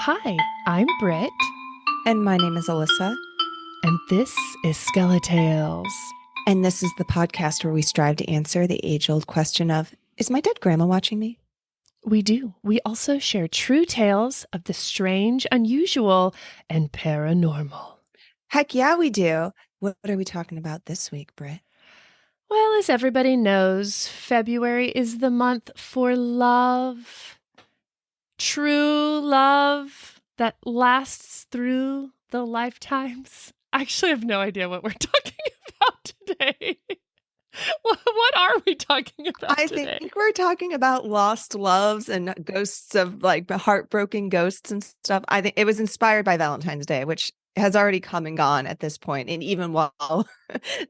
Hi, I'm Britt, And my name is Alissa. and this is Skeletales. And this is the podcast where we strive to answer the age-old question of, is my dead grandma watching me? We do. We also share true tales of the strange, unusual, and paranormal. Heck yeah, we do. What are we talking about this week, Britt? Well, as everybody knows, February is the month for love. True love that lasts through the lifetimes. I actually have no idea what we're talking about today. What are we talking about today? think we're talking about lost loves and ghosts of like heartbroken ghosts and stuff. I think it was inspired by Valentine's Day, which has already come and gone at this point. And even while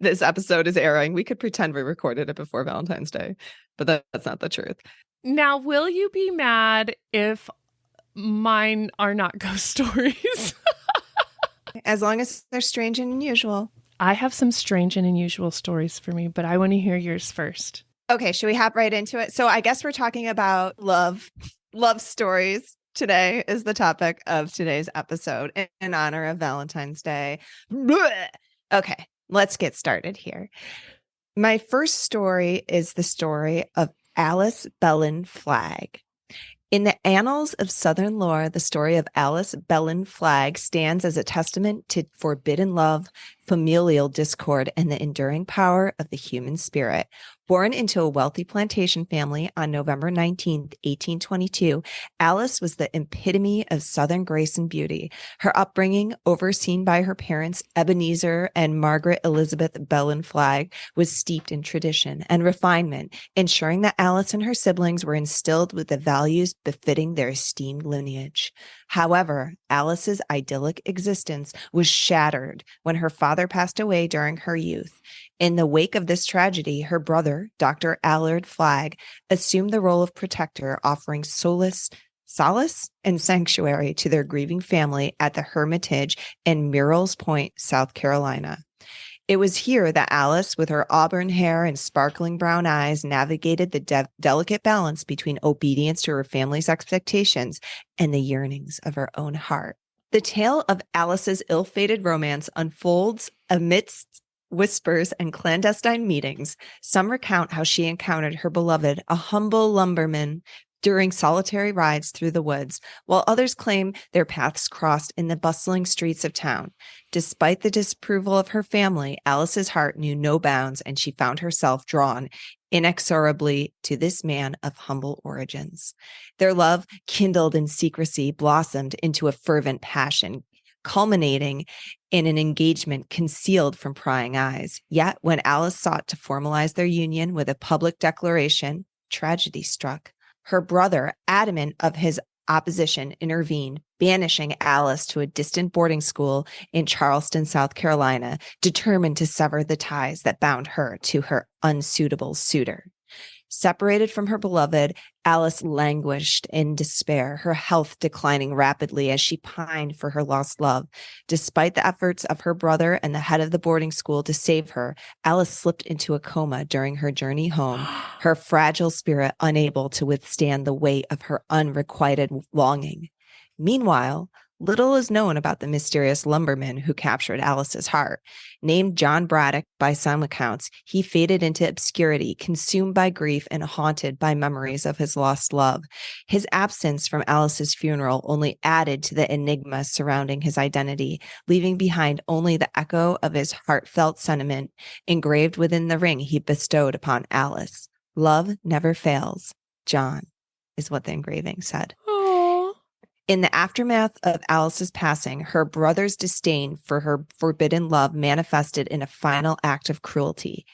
this episode is airing, we could pretend we recorded it before Valentine's Day, but that's not the truth. Now, will you be mad if mine are not ghost stories? As long as they're strange and unusual. I have some strange and unusual stories for me, but I want to hear yours first. Okay, should we hop right into it? So I guess we're talking about love stories. Today is the topic of today's episode in honor of Valentine's Day. Blech. Okay, let's get started here. My first story is the story of Alice Belin Flagg. In the annals of Southern lore, the story of Alice Belin Flagg stands as a testament to forbidden love, familial discord, and the enduring power of the human spirit. Born into a wealthy plantation family on November 19th, 1822, Alice was the epitome of Southern grace and beauty. Her upbringing, overseen by her parents Ebenezer and Margaret Elizabeth Belin Flagg, was steeped in tradition and refinement, ensuring that Alice and her siblings were instilled with the values befitting their esteemed lineage. However, Alice's idyllic existence was shattered when her father passed away during her youth. In the wake of this tragedy, her brother, Dr. Allard Flagg, assumed the role of protector, offering solace, and sanctuary to their grieving family at the Hermitage in Murrells Point, South Carolina. It was here that Alice, with her auburn hair and sparkling brown eyes, navigated the delicate balance between obedience to her family's expectations and the yearnings of her own heart. The tale of Alice's ill-fated romance unfolds amidst whispers and clandestine meetings. Some recount how she encountered her beloved, a humble lumberman, during solitary rides through the woods, while others claim their paths crossed in the bustling streets of town. Despite the disapproval of her family, Alice's heart knew no bounds, and she found herself drawn inexorably to this man of humble origins. Their love, kindled in secrecy, blossomed into a fervent passion, culminating in an engagement concealed from prying eyes. Yet, when Alice sought to formalize their union with a public declaration, tragedy struck. Her brother, adamant of his opposition, intervened, banishing Alice to a distant boarding school in Charleston, South Carolina, determined to sever the ties that bound her to her unsuitable suitor. Separated from her beloved, Alice languished in despair, her health declining rapidly as she pined for her lost love. Despite the efforts of her brother and the head of the boarding school to save her, Alice slipped into a coma during her journey home, her fragile spirit unable to withstand the weight of her unrequited longing. Meanwhile, little is known about the mysterious lumberman who captured Alice's heart. Named John Braddock by some accounts, he faded into obscurity, consumed by grief and haunted by memories of his lost love. His absence from Alice's funeral only added to the enigma surrounding his identity, leaving behind only the echo of his heartfelt sentiment engraved within the ring he bestowed upon Alice. Love never fails, John, is what the engraving said. In the aftermath of Alice's passing, her brother's disdain for her forbidden love manifested in a final act of cruelty.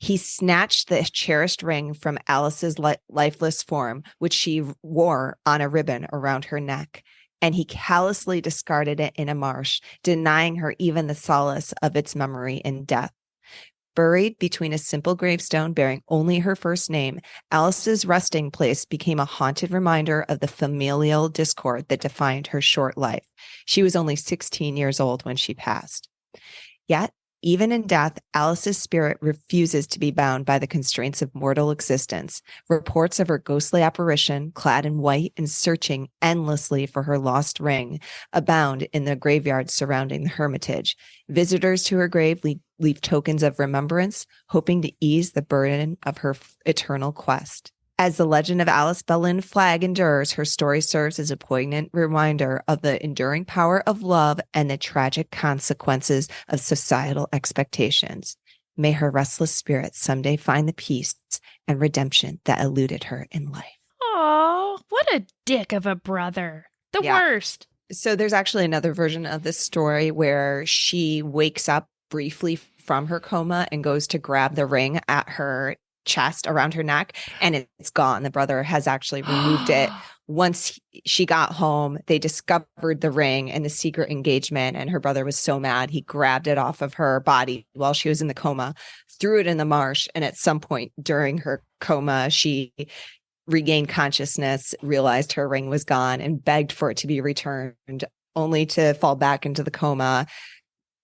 He snatched the cherished ring from Alice's lifeless form, which she wore on a ribbon around her neck, and he callously discarded it in a marsh, denying her even the solace of its memory in death. Buried between a simple gravestone bearing only her first name, Alice's resting place became a haunted reminder of the familial discord that defined her short life. She was only 16 years old when she passed. Yet, Even in death, Alice's spirit refuses to be bound by the constraints of mortal existence. Reports of her ghostly apparition, clad in white and searching endlessly for her lost ring, abound in the graveyard surrounding the hermitage. Visitors to her grave leave tokens of remembrance, hoping to ease the burden of her eternal quest. As the legend of Alice Belin Flagg endures, her story serves as a poignant reminder of the enduring power of love and the tragic consequences of societal expectations. May her restless spirit someday find the peace and redemption that eluded her in life. Oh, what a dick of a brother. The worst. So there's actually another version of this story where she wakes up briefly from her coma and goes to grab the ring at her chest around her neck, and it's gone. The brother has actually removed it. Once she got home, they discovered the ring and the secret engagement, and her brother was so mad he grabbed it off of her body while she was in the coma, threw it in the marsh, and at some point during her coma, she regained consciousness, realized her ring was gone, and begged for it to be returned, only to fall back into the coma,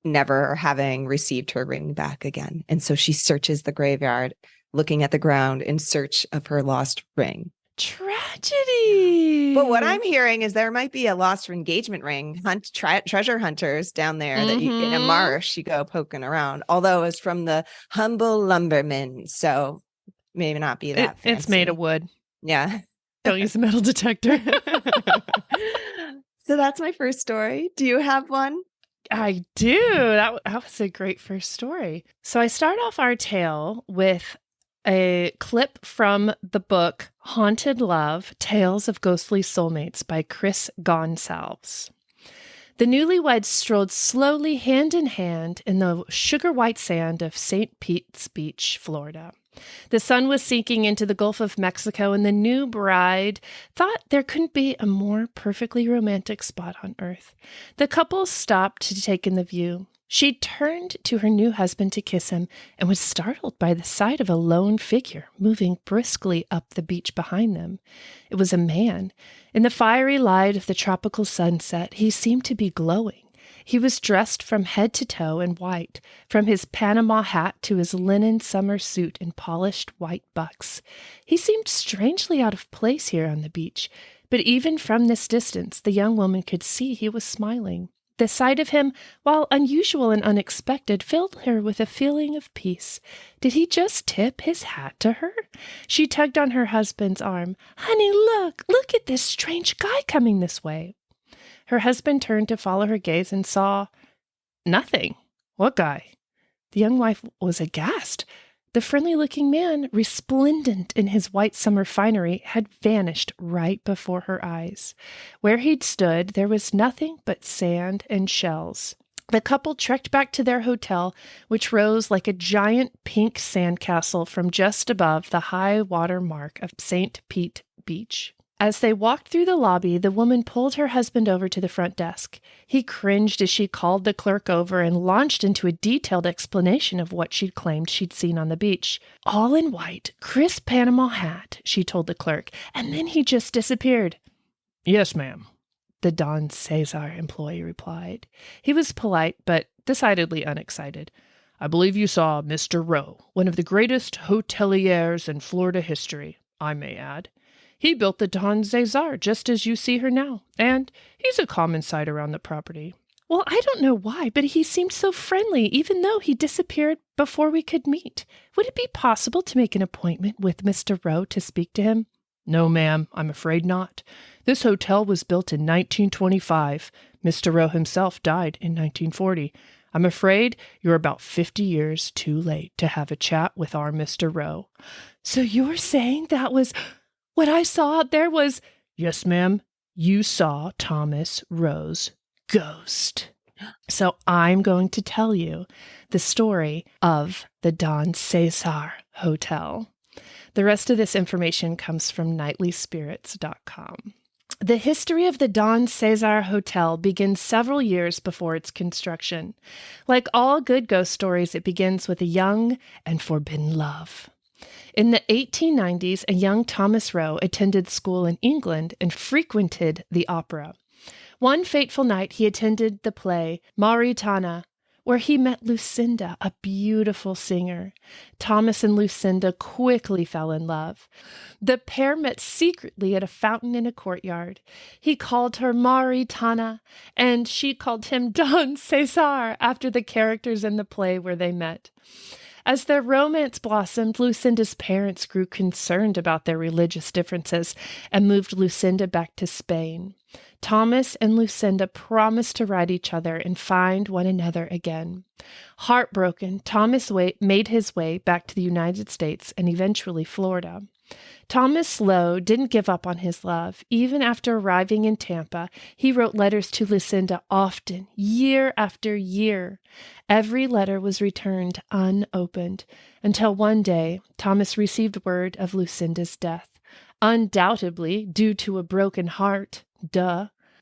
never having received her ring back again. And so she searches the graveyard, looking at the ground in search of her lost ring. Tragedy. But what I'm hearing is there might be a lost engagement ring. Treasure hunters down there that you, in a marsh, you go poking around. Although it's from the humble lumberman, so maybe not be that fancy. It's made of wood. Yeah. Don't use a metal detector. So that's my first story. Do you have one? I do. That was a great first story. So I start off our tale with a clip from the book Haunted Love, Tales of Ghostly Soulmates by Chris Gonsalves. The newlyweds strolled slowly hand in hand in the sugar white sand of St. Pete's Beach, Florida. The sun was sinking into the Gulf of Mexico, and the new bride thought there couldn't be a more perfectly romantic spot on earth. The couple stopped to take in the view. She turned to her new husband to kiss him and was startled by the sight of a lone figure moving briskly up the beach behind them. It was a man. In the fiery light of the tropical sunset, he seemed to be glowing. He was dressed from head to toe in white, from his Panama hat to his linen summer suit in polished white bucks. He seemed strangely out of place here on the beach, but even from this distance, the young woman could see he was smiling. The sight of him, while unusual and unexpected, filled her with a feeling of peace. Did he just tip his hat to her? She tugged on her husband's arm. "Honey, look at this strange guy coming this way." Her husband turned to follow her gaze and saw nothing. What guy? The young wife was aghast. The friendly-looking man, resplendent in his white summer finery, had vanished right before her eyes. Where he'd stood, there was nothing but sand and shells. The couple trekked back to their hotel, which rose like a giant pink sandcastle from just above the high water mark of St. Pete Beach. As they walked through the lobby, the woman pulled her husband over to the front desk. He cringed as she called the clerk over and launched into a detailed explanation of what she'd claimed she'd seen on the beach. "All in white, crisp Panama hat," she told the clerk, "and then he just disappeared." "Yes, ma'am," the Don CeSar employee replied. He was polite, but decidedly unexcited. "I believe you saw Mr. Rowe, one of the greatest hoteliers in Florida history, I may add. He built the Don CeSar just as you see her now, and he's a common sight around the property." "Well, I don't know why, but he seemed so friendly, even though he disappeared before we could meet. Would it be possible to make an appointment with Mr. Rowe to speak to him?" "No, ma'am, I'm afraid not. This hotel was built in 1925. Mr. Rowe himself died in 1940. I'm afraid you're about 50 years too late to have a chat with our Mr. Rowe." "So you're saying that was... what I saw out there was..." "Yes, ma'am. You saw Thomas Rowe's ghost." So I'm going to tell you the story of the Don CeSar Hotel. The rest of this information comes from nightlyspirits.com. The history of the Don CeSar Hotel begins several years before its construction. Like all good ghost stories, it begins with a young and forbidden love. In the 1890s, a young Thomas Rowe attended school in England and frequented the opera. One fateful night, he attended the play Mauritania, where he met Lucinda, a beautiful singer. Thomas and Lucinda quickly fell in love. The pair met secretly at a fountain in a courtyard. He called her Maritana, and she called him Don CeSar, after the characters in the play where they met. As their romance blossomed, Lucinda's parents grew concerned about their religious differences and moved Lucinda back to Spain. Thomas and Lucinda promised to write each other and find one another again. Heartbroken, Thomas made his way back to the United States and eventually Florida. Thomas Rowe didn't give up on his love. Even after arriving in Tampa, he wrote letters to Lucinda often, year after year. Every letter was returned unopened, until one day Thomas received word of Lucinda's death, undoubtedly due to a broken heart,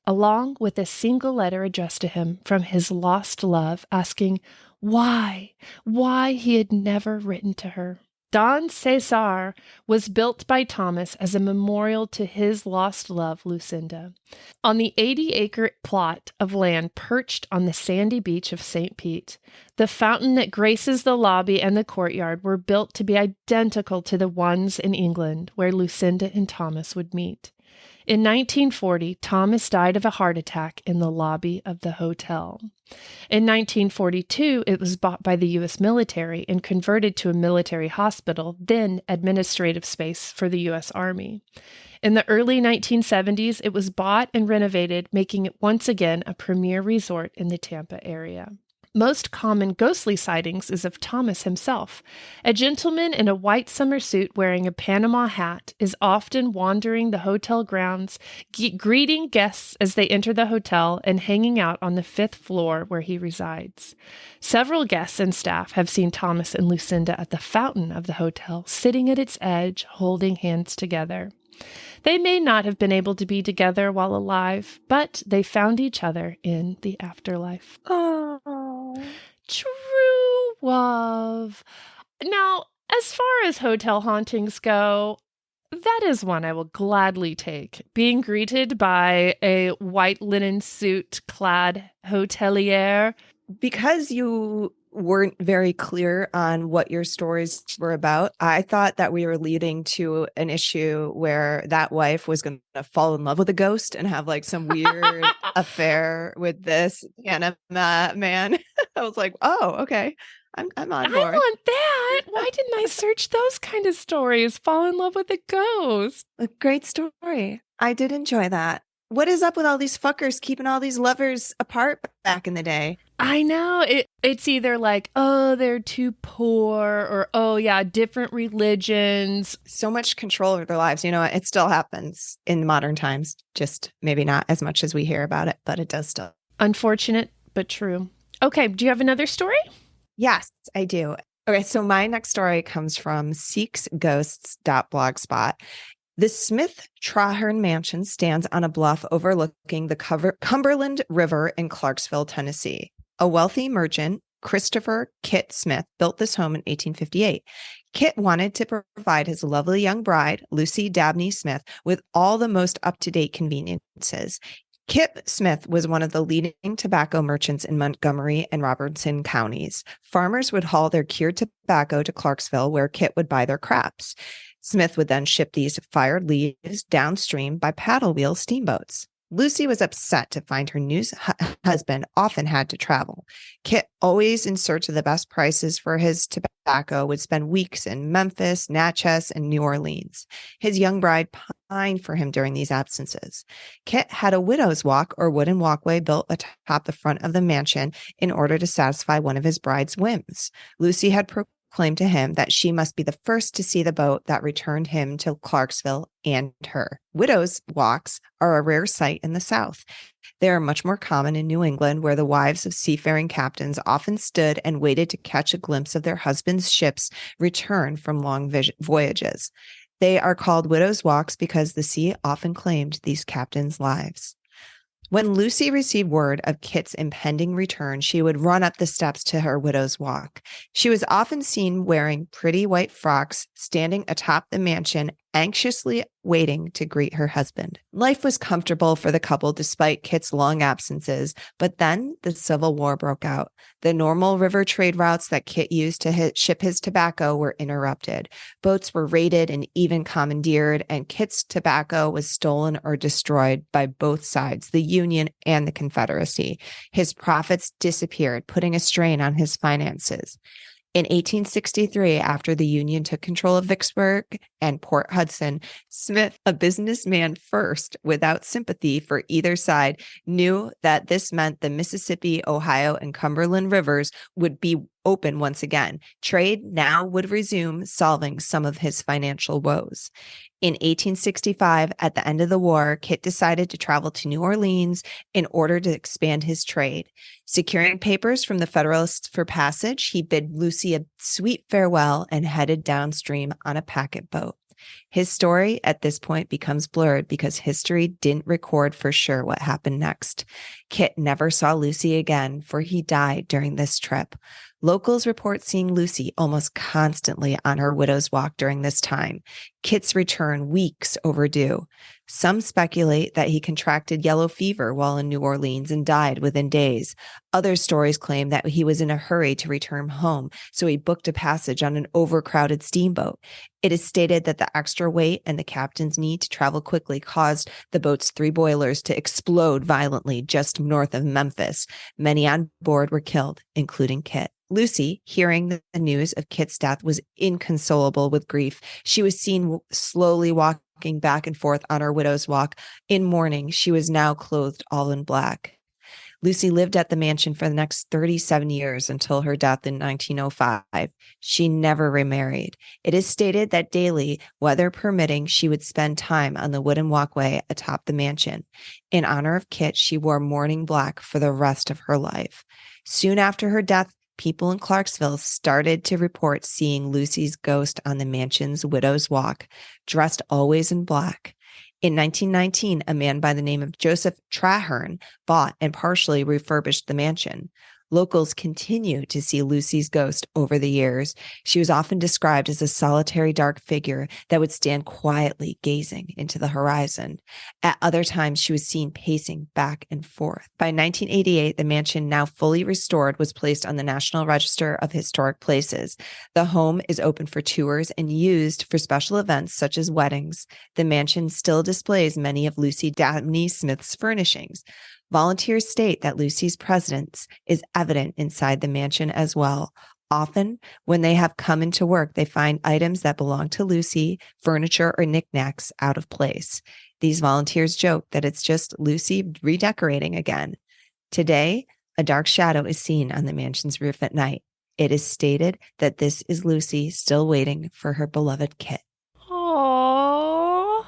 along with a single letter addressed to him from his lost love, asking why he had never written to her. Don CeSar was built by Thomas as a memorial to his lost love, Lucinda. On the 80-acre plot of land perched on the sandy beach of St. Pete, the fountain that graces the lobby and the courtyard were built to be identical to the ones in England where Lucinda and Thomas would meet. In 1940, Thomas died of a heart attack in the lobby of the hotel. In 1942, it was bought by the U.S. military and converted to a military hospital, then administrative space for the U.S. Army. In the early 1970s, it was bought and renovated, making it once again a premier resort in the Tampa area. Most common ghostly sightings is of Thomas himself. A gentleman in a white summer suit wearing a Panama hat is often wandering the hotel grounds, greeting guests as they enter the hotel and hanging out on the 5th floor where he resides. Several guests and staff have seen Thomas and Lucinda at the fountain of the hotel, sitting at its edge, holding hands together. They may not have been able to be together while alive, but they found each other in the afterlife. Oh, True love. Now, as far as hotel hauntings go, that is one I will gladly take. Being greeted by a white linen suit clad hotelier. because you weren't very clear on what your stories were about, I thought that we were leading to an issue where that wife was going to fall in love with a ghost and have like some weird affair with this Panama man. I was like, oh, okay. I'm on board. I want that. Why didn't I search those kind of stories? Fall in love with a ghost. A great story. I did enjoy that. What is up with all these fuckers keeping all these lovers apart back in the day? I know. It's either like, oh, they're too poor, or, oh, yeah, different religions. So much control over their lives. You know, it still happens in modern times, just maybe not as much as we hear about it, but it does still. Unfortunate, but true. Okay, do you have another story? Yes, I do. Okay, so my next story comes from seeksghosts.blogspot. The Smith Traherne Mansion stands on a bluff overlooking the Cumberland River in Clarksville, Tennessee. A wealthy merchant, Christopher Kit Smith, built this home in 1858. Kit wanted to provide his lovely young bride, Lucy Dabney Smith, with all the most up-to-date conveniences. Kit Smith was one of the leading tobacco merchants in Montgomery and Robertson counties. Farmers would haul their cured tobacco to Clarksville, where Kit would buy their crops. Smith would then ship these fired leaves downstream by paddle wheel steamboats. Lucy was upset to find her new husband often had to travel. Kit, always in search of the best prices for his tobacco, would spend weeks in Memphis, Natchez, and New Orleans. His young bride pined for him during these absences. Kit had a widow's walk or wooden walkway built atop the front of the mansion in order to satisfy one of his bride's whims. Lucy had proclaimed to him that she must be the first to see the boat that returned him to Clarksville and her. Widows' walks are a rare sight in the South. They are much more common in New England, where the wives of seafaring captains often stood and waited to catch a glimpse of their husbands' ships return from long voyages. They are called widows' walks because the sea often claimed these captains' lives. When Lucy received word of Kit's impending return, she would run up the steps to her widow's walk. She was often seen wearing pretty white frocks, standing atop the mansion anxiously waiting to greet her husband. Life was comfortable for the couple despite Kit's long absences, but then the Civil War broke out. The normal river trade routes that Kit used to ship his tobacco were interrupted. Boats were raided and even commandeered, and Kit's tobacco was stolen or destroyed by both sides, the Union and the Confederacy. His profits disappeared, putting a strain on his finances. In 1863, after the Union took control of Vicksburg and Port Hudson, Smith, a businessman first, without sympathy for either side, knew that this meant the Mississippi, Ohio, and Cumberland rivers would be open once again. Trade now would resume, solving some of his financial woes. In 1865, at the end of the war, Kit decided to travel to New Orleans in order to expand his trade. Securing papers from the Federalists for passage, he bid Lucy a sweet farewell and headed downstream on a packet boat. His story at this point becomes blurred because history didn't record for sure what happened next. Kit never saw Lucy again, for he died during this trip. Locals report seeing Lucy almost constantly on her widow's walk during this time. Kit's return weeks overdue. Some speculate that he contracted yellow fever while in New Orleans and died within days. Other stories claim that he was in a hurry to return home, so he booked a passage on an overcrowded steamboat. It is stated that the extra weight and the captain's need to travel quickly caused the boat's 3 boilers to explode violently just north of Memphis. Many on board were killed, including Kit. Lucy, hearing the news of Kit's death, was inconsolable with grief. She was seen slowly walking back and forth on her widow's walk. In mourning, she was now clothed all in black. Lucy lived at the mansion for the next 37 years until her death in 1905. She never remarried. It is stated that daily, weather permitting, she would spend time on the wooden walkway atop the mansion. In honor of Kit, she wore mourning black for the rest of her life. Soon after her death, people in Clarksville started to report seeing Lucy's ghost on the mansion's widow's walk, dressed always in black. In 1919, a man by the name of Joseph Traherne bought and partially refurbished the mansion. Locals continue to see Lucy's ghost over the years. She was often described as a solitary dark figure that would stand quietly gazing into the horizon. At other times, she was seen pacing back and forth. By 1988, the mansion, now fully restored, was placed on the National Register of Historic Places. The home is open for tours and used for special events such as weddings. The mansion still displays many of Lucy Dabney Smith's furnishings. Volunteers state that Lucy's presence is evident inside the mansion as well. Often, when they have come into work, they find items that belong to Lucy, furniture or knickknacks, out of place. These volunteers joke that it's just Lucy redecorating again. Today, a dark shadow is seen on the mansion's roof at night. It is stated that this is Lucy still waiting for her beloved Kit. Aww.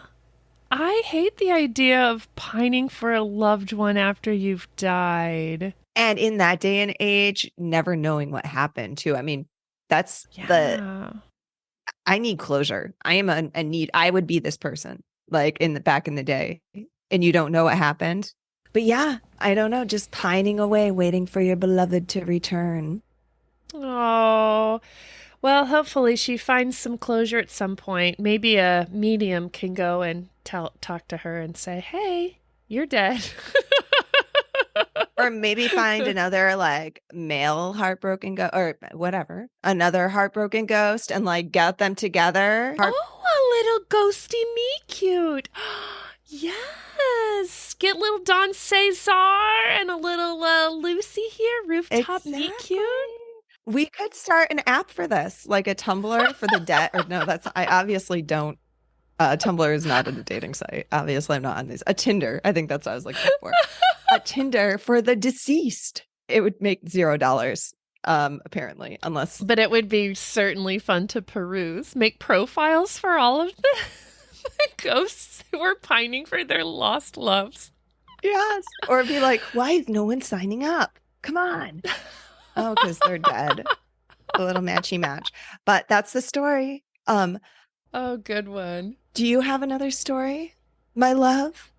I hate the idea of pining for a loved one after you've died. And in that day and age, never knowing what happened too. I mean, that's I need closure. I am a need. I would be this person like back in the day, and you don't know what happened. But yeah, I don't know. Just pining away, waiting for your beloved to return. Oh, well, hopefully she finds some closure at some point. Maybe a medium can go and talk to her and say, hey, you're dead. Or maybe find another like male heartbroken ghost or whatever, another heartbroken ghost and like get them together. Oh, a little ghosty meet cute. Yes. Get little Don CeSar and a little Lucy here, rooftop meet cute. We could start an app for this, like a Tumblr for the dead. Or no, I obviously don't. Tumblr is not a dating site. Obviously, I'm not on this. A Tinder. I think that's what I was looking for. A Tinder for the deceased. It would make $0, apparently, unless. But it would be certainly fun to peruse. Make profiles for all of the ghosts who are pining for their lost loves. Yes. Or be like, why is no one signing up? Come on. Oh, because they're dead. A little matchy match. But that's the story. Oh, good one. Do you have another story, my love?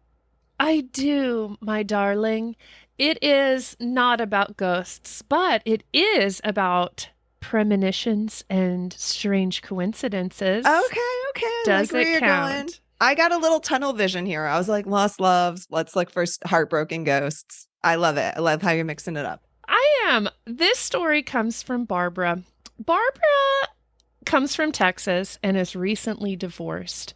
I do, my darling. It is not about ghosts, but it is about premonitions and strange coincidences. Okay. Okay, I Does like where it you're count? going. I got a little tunnel vision here. I was like, lost loves. Let's look for heartbroken ghosts. I love it. I love how you're mixing it up. I am. This story comes from Barbara. Barbara comes from Texas and is recently divorced.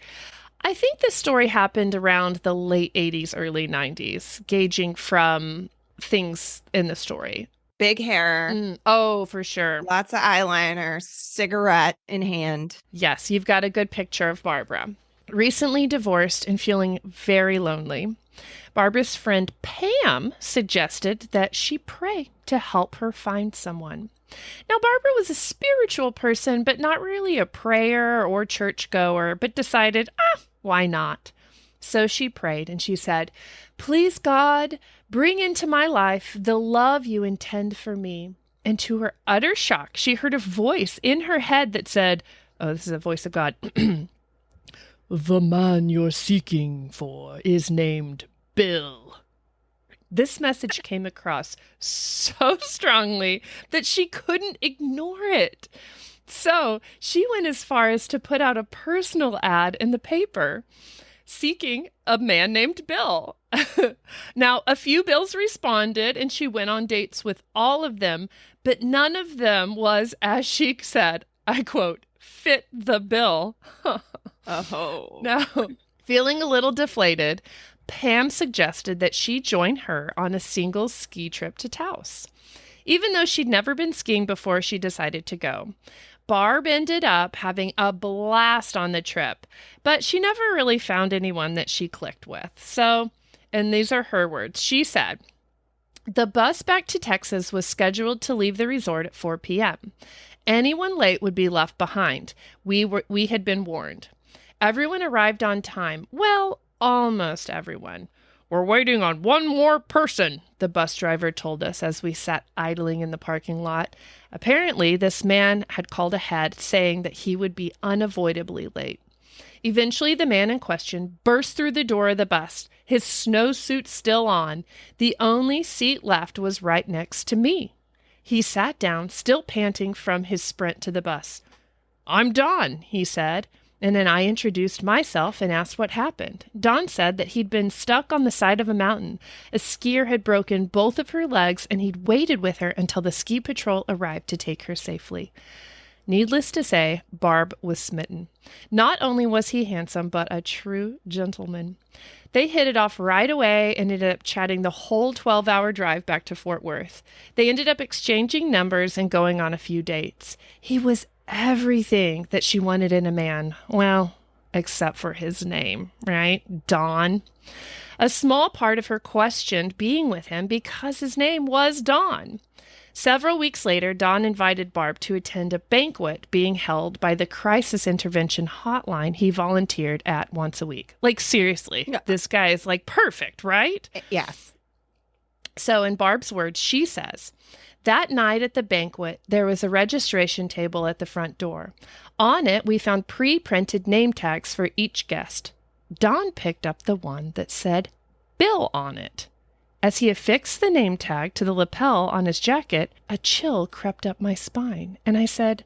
I think this story happened around the late 80s, early 90s, gauging from things in the story. Big hair. Oh, for sure. Lots of eyeliner, cigarette in hand. Yes, you've got a good picture of Barbara. Recently divorced and feeling very lonely. Barbara's friend Pam suggested that she pray to help her find someone. Now, Barbara was a spiritual person, but not really a prayer or churchgoer, but decided, why not? So she prayed and she said, "Please, God, bring into my life the love you intend for me." And to her utter shock, she heard a voice in her head that said, oh, this is a voice of God. "The man you're seeking for is named Bill." This message came across so strongly that she couldn't ignore it. So she went as far as to put out a personal ad in the paper seeking a man named Bill. Now, a few Bills responded and she went on dates with all of them, but none of them was, as she said, I quote, "fit the bill." Oh. Now, feeling a little deflated, Pam suggested that she join her on a single ski trip to Taos. Even though she'd never been skiing before, she decided to go. Barb ended up having a blast on the trip, but she never really found anyone that she clicked with. So, and these are her words, she said, "The bus back to Texas was scheduled to leave the resort at 4 p.m. Anyone late would be left behind. We had been warned. Everyone arrived on time. Well, almost everyone. We're waiting on one more person," the bus driver told us as we sat idling in the parking lot. Apparently, this man had called ahead saying that he would be unavoidably late. Eventually, the man in question burst through the door of the bus, his snowsuit still on. The only seat left was right next to me. He sat down, still panting from his sprint to the bus. "I'm Don," he said. And then I introduced myself and asked what happened. Dawn said that he'd been stuck on the side of a mountain. A skier had broken both of her legs, and he'd waited with her until the ski patrol arrived to take her safely. Needless to say, Barb was smitten. Not only was he handsome, but a true gentleman. They hit it off right away and ended up chatting the whole 12-hour drive back to Fort Worth. They ended up exchanging numbers and going on a few dates. He was everything that she wanted in a man. Well, except for his name, right? Don. A small part of her questioned being with him because his name was Don. Several weeks later, Don invited Barb to attend a banquet being held by the crisis intervention hotline he volunteered at once a week. Like, seriously, This guy is like perfect, right? Yes. So in Barb's words, she says, "That night at the banquet, there was a registration table at the front door. On it, we found pre-printed name tags for each guest. Don picked up the one that said Bill on it. As he affixed the name tag to the lapel on his jacket, a chill crept up my spine, and I said,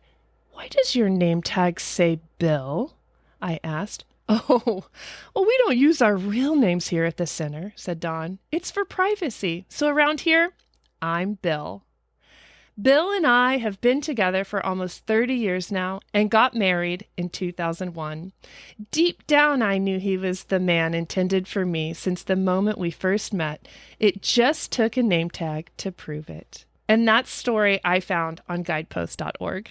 'Why does your name tag say Bill?' I asked. 'Oh, well, we don't use our real names here at the center,' said Don. 'It's for privacy. So around here, I'm Bill.' Bill and I have been together for almost 30 years now and got married in 2001. Deep down, I knew he was the man intended for me since the moment we first met. It just took a name tag to prove it." And that story I found on guidepost.org.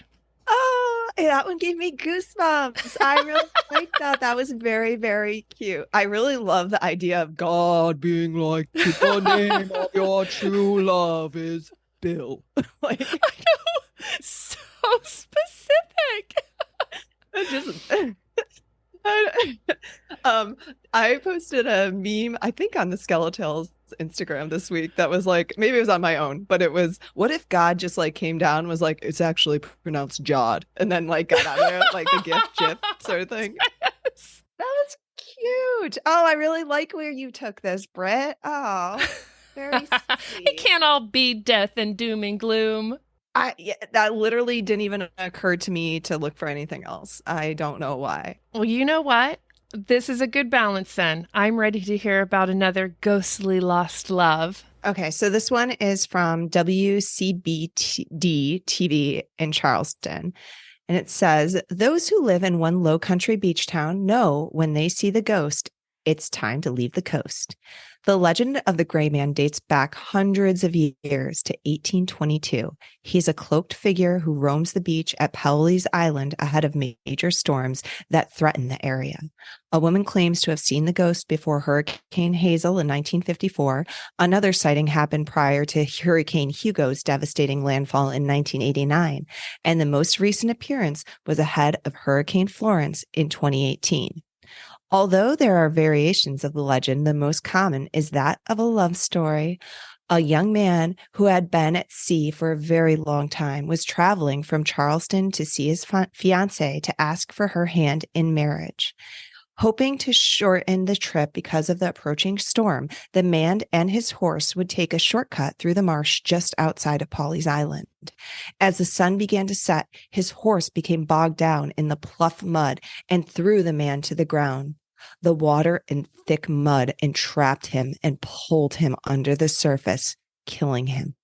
Oh, that one gave me goosebumps. I really liked that. That was very, very cute. I really love the idea of God being like, "The name of your true love is Bill." Like, I know, so specific. I posted a meme, I think on the Skeletals Instagram this week that was like, maybe it was on my own, but it was, what if God just like came down and was like, "It's actually pronounced Jod," and then like got out of it, like the GIF sort of thing. Yes. That was cute. Oh, I really like where you took this, Britt. Oh, very sweet. It can't all be death and doom and gloom. That literally didn't even occur to me to look for anything else. I don't know why. Well, you know what? This is a good balance then. I'm ready to hear about another ghostly lost love. Okay, so this one is from WCBD TV in Charleston. And it says, those who live in one low country beach town know when they see the ghost, it's time to leave the coast. The legend of the gray man dates back hundreds of years to 1822. He's a cloaked figure who roams the beach at Powley's Island ahead of major storms that threaten the area. A woman claims to have seen the ghost before Hurricane Hazel in 1954. Another sighting happened prior to Hurricane Hugo's devastating landfall in 1989. And the most recent appearance was ahead of Hurricane Florence in 2018. Although there are variations of the legend, the most common is that of a love story. A young man who had been at sea for a very long time was traveling from Charleston to see his fiancée to ask for her hand in marriage. Hoping to shorten the trip because of the approaching storm, the man and his horse would take a shortcut through the marsh just outside of Powley's Island. As the sun began to set, his horse became bogged down in the pluff mud and threw the man to the ground. The water and thick mud entrapped him and pulled him under the surface, killing him.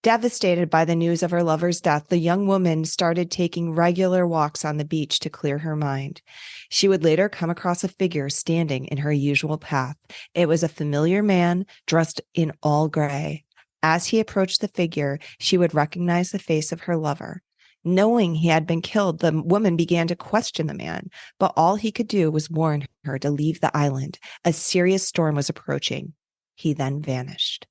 Devastated by the news of her lover's death, the young woman started taking regular walks on the beach to clear her mind. She would later come across a figure standing in her usual path. It was a familiar man dressed in all gray. As he approached the figure, she would recognize the face of her lover. Knowing he had been killed, the woman began to question the man, but all he could do was warn her to leave the island. A serious storm was approaching. He then vanished.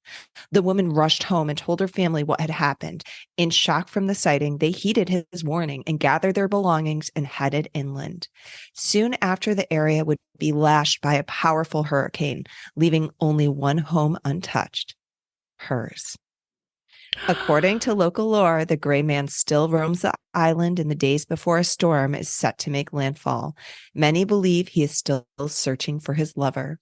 The woman rushed home and told her family what had happened. In shock from the sighting, they heeded his warning and gathered their belongings and headed inland. Soon after, the area would be lashed by a powerful hurricane, leaving only one home untouched, hers. According to local lore, the gray man still roams the island in the days before a storm is set to make landfall. Many believe he is still searching for his lover.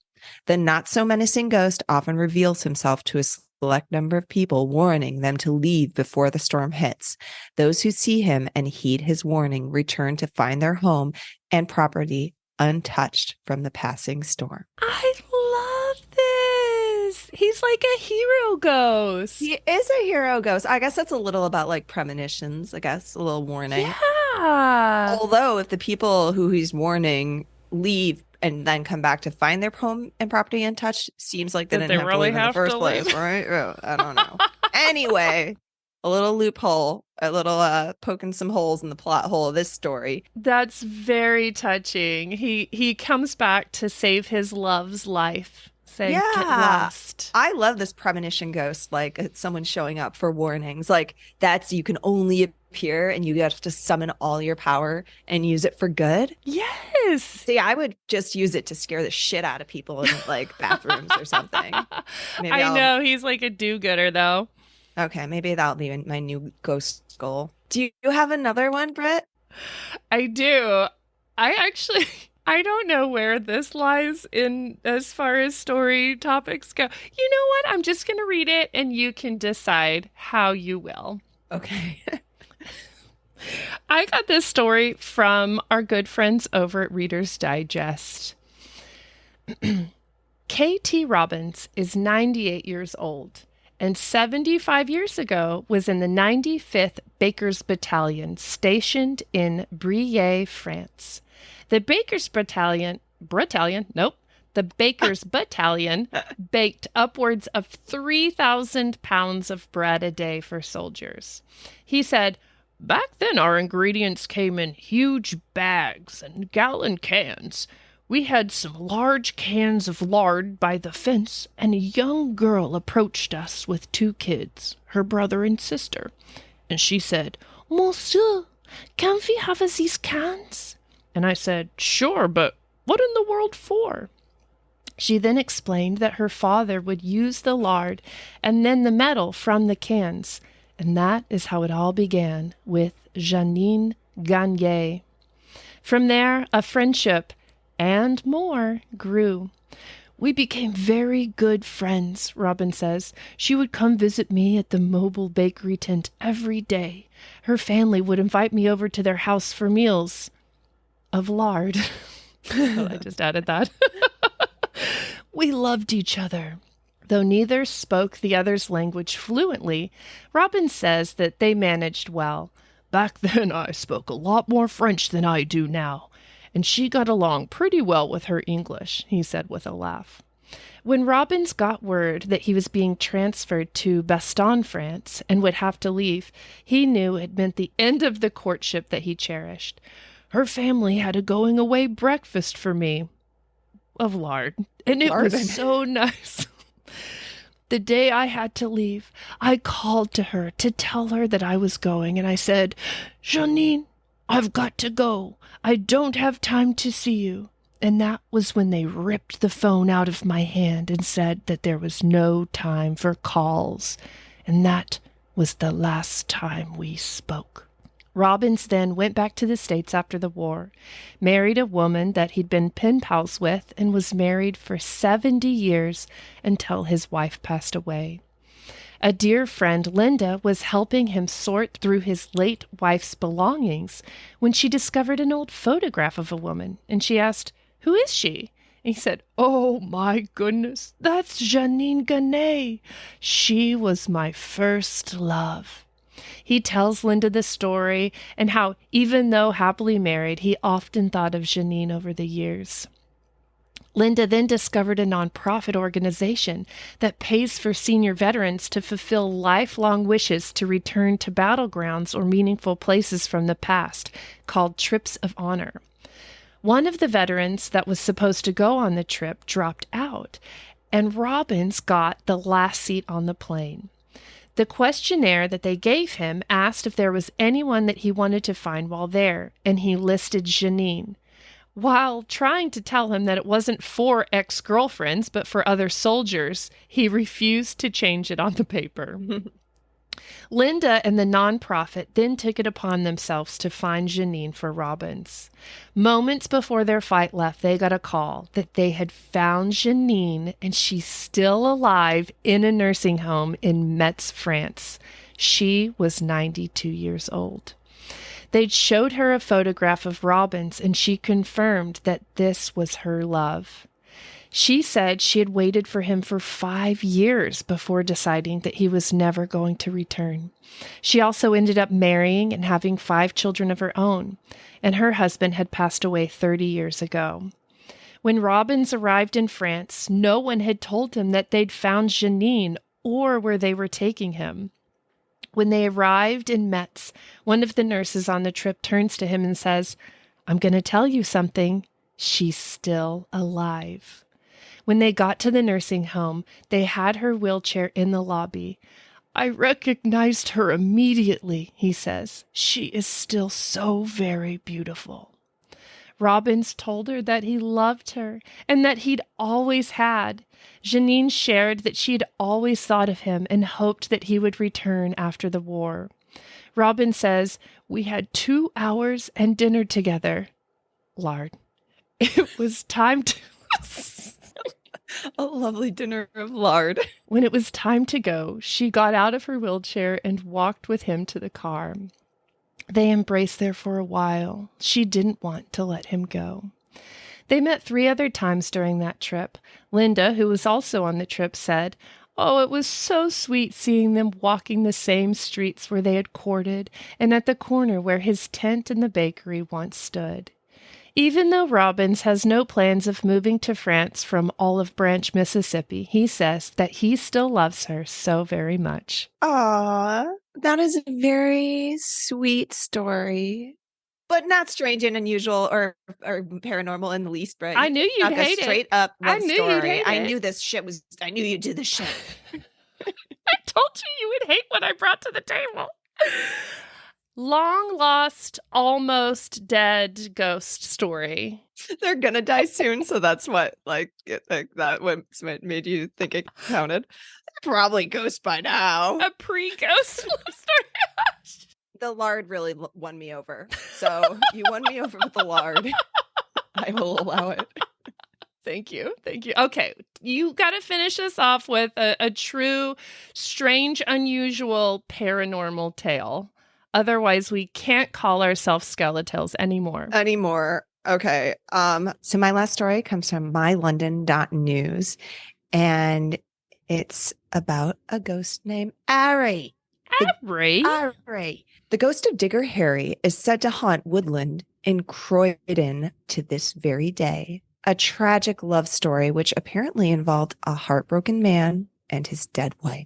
The not-so-menacing ghost often reveals himself to a select number of people, warning them to leave before the storm hits. Those who see him and heed his warning return to find their home and property untouched from the passing storm. I love this. He's like a hero ghost. He is a hero ghost. I guess that's a little about like premonitions, I guess, a little warning. Yeah. Although if the people who he's warning leave and then come back to find their home and property untouched, seems like they didn't have to leave in the first place, right? I don't know. Anyway, a little loophole, a little poking some holes in the plot hole of this story. That's very touching. He comes back to save his love's life. Say, get lost. I love this premonition ghost, like it's someone showing up for warnings. Like that's, you can only appear and you have to summon all your power and use it for good. Yes. See, I would just use it to scare the shit out of people in like bathrooms or something. I know, he's like a do-gooder though. Okay, maybe that'll be my new ghost goal. Do you have another one, Britt? I do. I don't know where this lies in as far as story topics go. You know what? I'm just going to read it and you can decide how you will. Okay. I got this story from our good friends over at Reader's Digest. K.T. Robbins is 98 years old and 75 years ago was in the 95th Bakers Battalion stationed in Briey, France. The Bakers Battalion baked upwards of 3,000 pounds of bread a day for soldiers. He said, "Back then our ingredients came in huge bags and gallon cans. We had some large cans of lard by the fence, and a young girl approached us with 2 kids, her brother and sister. And she said, 'Monsieur, can we have these cans?' And I said, 'Sure, but what in the world for?' She then explained that her father would use the lard and then the metal from the cans. And that is how it all began with Janine Gagné. From there, a friendship and more grew. We became very good friends, Robin says. She would come visit me at the mobile bakery tent every day. Her family would invite me over to their house for meals of lard. Well, I just added that. We loved each other. Though neither spoke the other's language fluently, Robin says that they managed well. Back then I spoke a lot more French than I do now, and she got along pretty well with her English, he said with a laugh. When Robbins got word that he was being transferred to Bastogne, France, and would have to leave, he knew it meant the end of the courtship that he cherished. Her family had a going-away breakfast for me of lard, and it was so nice. The day I had to leave, I called to her to tell her that I was going, and I said, Janine, I've got to go. I don't have time to see you. And that was when they ripped the phone out of my hand and said that there was no time for calls. And that was the last time we spoke. Robbins then went back to the States after the war, married a woman that he'd been pen pals with, and was married for 70 years until his wife passed away. A dear friend, Linda, was helping him sort through his late wife's belongings when she discovered an old photograph of a woman, and she asked, "Who is she?" And he said, "Oh my goodness, that's Janine Gannet. She was my first love." He tells Linda the story and how, even though happily married, he often thought of Janine over the years. Linda then discovered a nonprofit organization that pays for senior veterans to fulfill lifelong wishes to return to battlegrounds or meaningful places from the past, called Trips of Honor. One of the veterans that was supposed to go on the trip dropped out, and Robbins got the last seat on the plane. The questionnaire that they gave him asked if there was anyone that he wanted to find while there, and he listed Janine. While trying to tell him that it wasn't for ex-girlfriends, but for other soldiers, he refused to change it on the paper. Linda and the nonprofit then took it upon themselves to find Janine for Robbins. Moments before their flight left, they got a call that they had found Janine and she's still alive in a nursing home in Metz, France. She was 92 years old. They'd showed her a photograph of Robbins and she confirmed that this was her love. She said she had waited for him for 5 years before deciding that he was never going to return. She also ended up marrying and having 5 children of her own, and her husband had passed away 30 years ago. When Robbins arrived in France, no one had told him that they'd found Janine or where they were taking him. When they arrived in Metz, one of the nurses on the trip turns to him and says, "I'm going to tell you something. She's still alive." When they got to the nursing home, they had her wheelchair in the lobby. "I recognized her immediately," he says. "She is still so very beautiful." Robbins told her that he loved her and that he'd always had. Janine shared that she'd always thought of him and hoped that he would return after the war. Robbins says, "We had 2 hours and dinner together." Lard. It was time to... A lovely dinner of lard. When it was time to go, she got out of her wheelchair and walked with him to the car. They embraced there for a while. She didn't want to let him go. They met 3 other times during that trip. Linda, who was also on the trip, said, "Oh, it was so sweet seeing them walking the same streets where they had courted and at the corner where his tent and the bakery once stood." Even though Robbins has no plans of moving to France from Olive Branch, Mississippi, he says that he still loves her so very much. Aw, that is a very sweet story, but not strange and unusual or paranormal in the least, Britt. I knew you'd hate it. Straight up love I knew story. you'd hate I it. knew this shit was. I knew you'd do this shit. I told you would hate what I brought to the table. Long lost, almost dead ghost story. They're gonna die soon, so that's what that what made you think it counted. They're probably ghost by now. A pre-ghost love story. The lard really won me over. So you won me over with the lard. I will allow it. Thank you. Thank you. Okay, You got to finish us off with a true, strange, unusual paranormal tale. Otherwise, we can't call ourselves Skeletals anymore. Okay. So my last story comes from mylondon.news, and it's about a ghost named Ari. Ari. The ghost of Digger Harry is said to haunt Woodland in Croydon to this very day. A tragic love story which apparently involved a heartbroken man and his dead wife.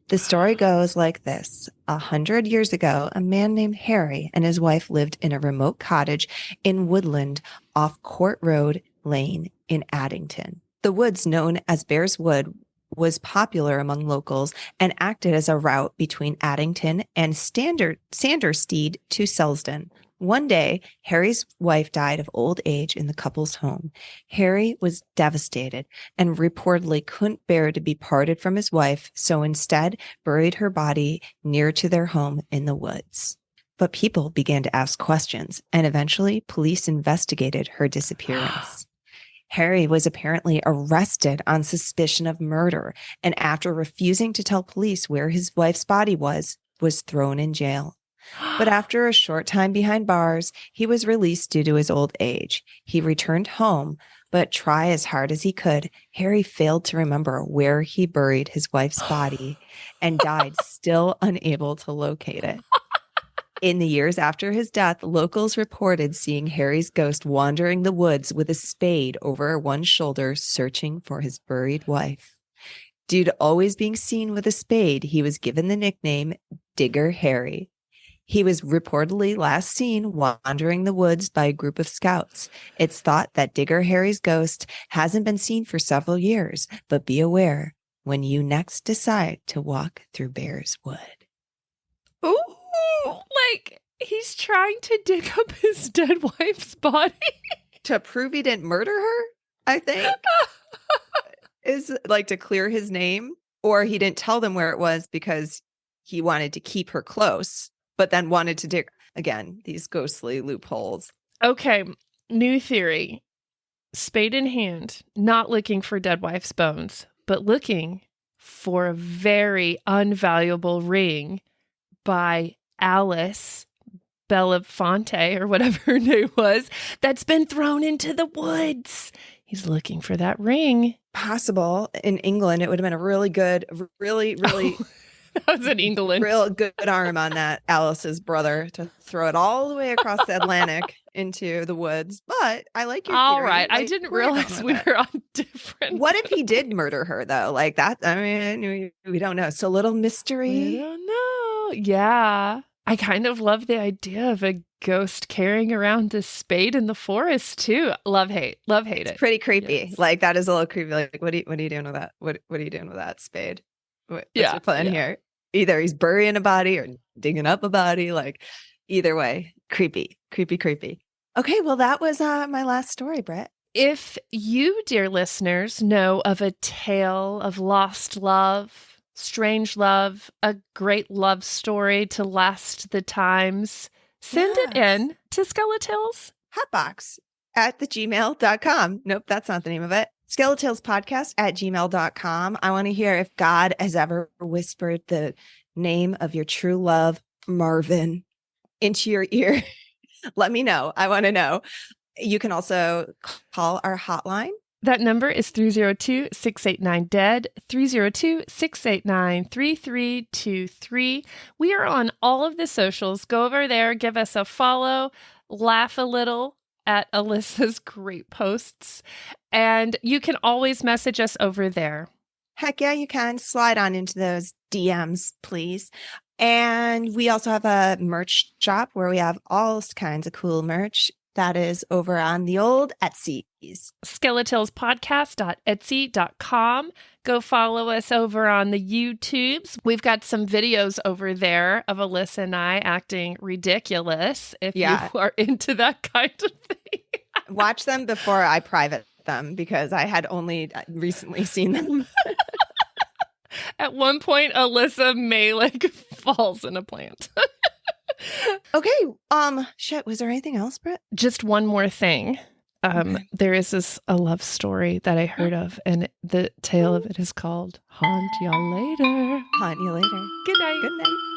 The story goes like this. 100 years ago, a man named Harry and his wife lived in a remote cottage in Woodland off Court Road Lane in Addington. The woods, known as Bear's Wood, was popular among locals and acted as a route between Addington and Sanderstead to Selsdon. One day, Harry's wife died of old age in the couple's home. Harry was devastated and reportedly couldn't bear to be parted from his wife, so instead buried her body near to their home in the woods. But people began to ask questions, and eventually police investigated her disappearance. Harry was apparently arrested on suspicion of murder, and after refusing to tell police where his wife's body was thrown in jail. But after a short time behind bars, he was released due to his old age. He returned home, but try as hard as he could, Harry failed to remember where he buried his wife's body and died still unable to locate it. In the years after his death, locals reported seeing Harry's ghost wandering the woods with a spade over one shoulder, searching for his buried wife. Due to always being seen with a spade, he was given the nickname Digger Harry. He was reportedly last seen wandering the woods by a group of scouts. It's thought that Digger Harry's ghost hasn't been seen for several years, but be aware when you next decide to walk through Bear's Wood. Ooh, like he's trying to dig up his dead wife's body. To prove he didn't murder her, I think. Is like to clear his name, or he didn't tell them where it was because he wanted to keep her close, but then wanted to dig again, these ghostly loopholes. Okay, new theory. Spade in hand, not looking for dead wife's bones, but looking for a very unvaluable ring by Alice Belafonte, or whatever her name was, that's been thrown into the woods. He's looking for that ring. Possible. In England, it would have been a really good, really that was in England. Real good arm on that Alice's brother to throw it all the way across the Atlantic into the woods. But I like your all theory. right. I didn't realize we were on different. What if he did murder her though? Like that? I mean, we don't know. So little mystery. We don't know. Yeah. I kind of love the idea of a ghost carrying around a spade in the forest too. Love hate it. It's pretty creepy. Yes. Like that is a little creepy. Like what are you doing with that? What are you doing with that spade? What's your plan here? Either he's burying a body or digging up a body. Like either way, creepy. Okay, well that was my last story, Britt. If you, dear listeners, know of a tale of lost love, strange love, a great love story to last the times, send it in to Skeletals Hotbox at gmail.com. Nope, that's not the name of it. Skeletals podcast at gmail.com. I want to hear if God has ever whispered the name of your true love, Marvin, into your ear. Let me know. I want to know. You can also call our hotline. That number is 302-689-DEAD, 302-689-3323. We are on all of the socials. Go over there, give us a follow, laugh a little at Alyssa's great posts, and you can always message us over there. Heck yeah, you can. Slide on into those DMs, please. And we also have a merch shop where we have all kinds of cool merch. That is over on the old Etsy's. skeletalspodcast.etsy.com. Go follow us over on the YouTubes. We've got some videos over there of Alyssa and I acting ridiculous if you are into that kind of thing. Watch them before I private them because I had only recently seen them. At one point, Alyssa may falls in a plant. Okay. Shit. Was there anything else, Britt? Just one more thing. Okay. There is a love story that I heard of, and the tale of it is called Haunt Y'all Later. Haunt you later. Good night. Good night.